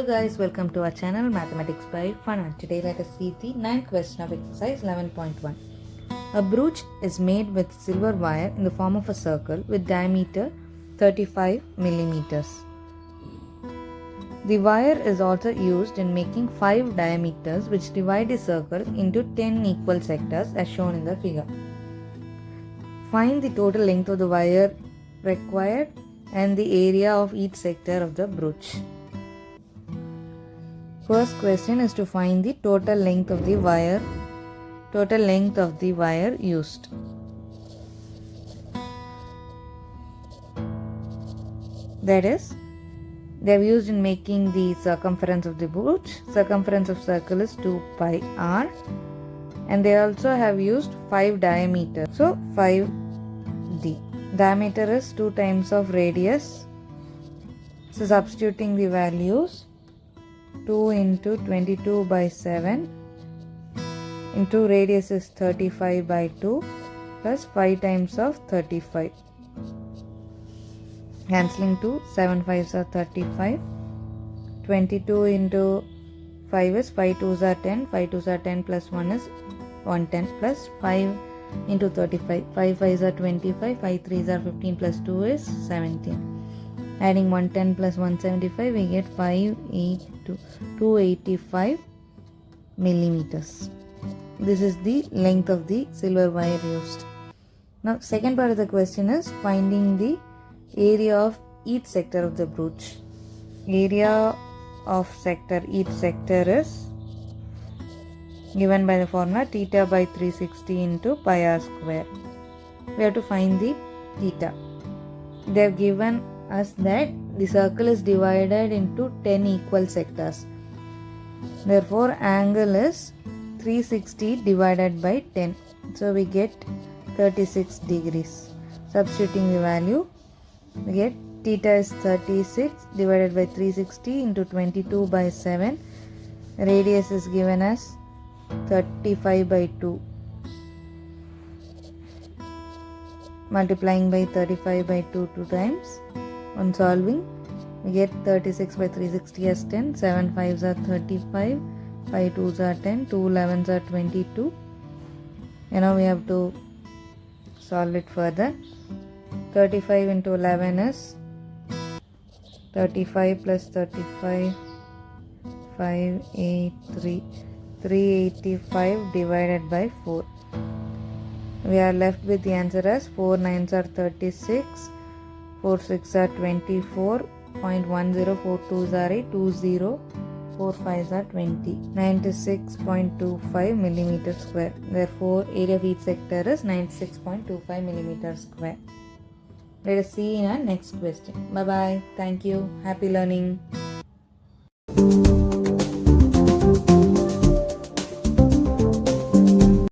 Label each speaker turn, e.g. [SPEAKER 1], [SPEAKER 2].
[SPEAKER 1] guys, welcome to our channel Mathematics by Fun. Today let us see the 9th question of exercise 11.1. A brooch is made with silver wire in the form of a circle with diameter 35 millimeters. The wire is also used in making 5 diameters which divide the circle into 10 equal sectors as shown in the figure. Find the total length of the wire required and the area of each sector of the brooch. First question is to find the total length of the wire used. That is, they have used in making the circumference of the brooch. Circumference of circle is 2 pi r, and they also have used 5 diameter. So 5d. Diameter is 2 times of radius. So substituting the values, 2 into 22 by 7 into radius is 35 by 2 plus 5 times of 35. Cancelling 2, 7 5s are 35. 22 into 5 is 5 2s are 10, 5 2s are 10 plus 1 is 110 plus 5 into 35. 5 5s are 25, 5 3s are 15 plus 2 is 17. Adding 110 plus 175, we get 285 millimeters. This is the length of the silver wire used. Now, second part of the question is finding the area of each sector of the brooch. Area of each sector is given by the formula theta by 360 into pi r square. We have to find the theta. They have given us that the circle is divided into 10 equal sectors. Therefore, angle is 360 divided by 10. So, we get 36 degrees. Substituting the value, we get theta is 36 divided by 360 into 22 by 7. Radius is given as 35 by 2. Multiplying by 35 by 2 times. On solving, we get 36 by 360 as 10, 7 5s are 35, 5 2s are 10, 2 11s are 22. Now we have to solve it further. 35 into 11 is 35 plus 35, 583, 385 divided by 4. We are left with the answer as 4 9s are 36, 4 6 are 24, 0.10, 4 2s are 8, 20, 4 5s are 20, 96.25 millimeters square. Therefore, area of each sector is 96.25 millimeters square. Let us see in our next question. Bye bye. Thank you. Happy learning.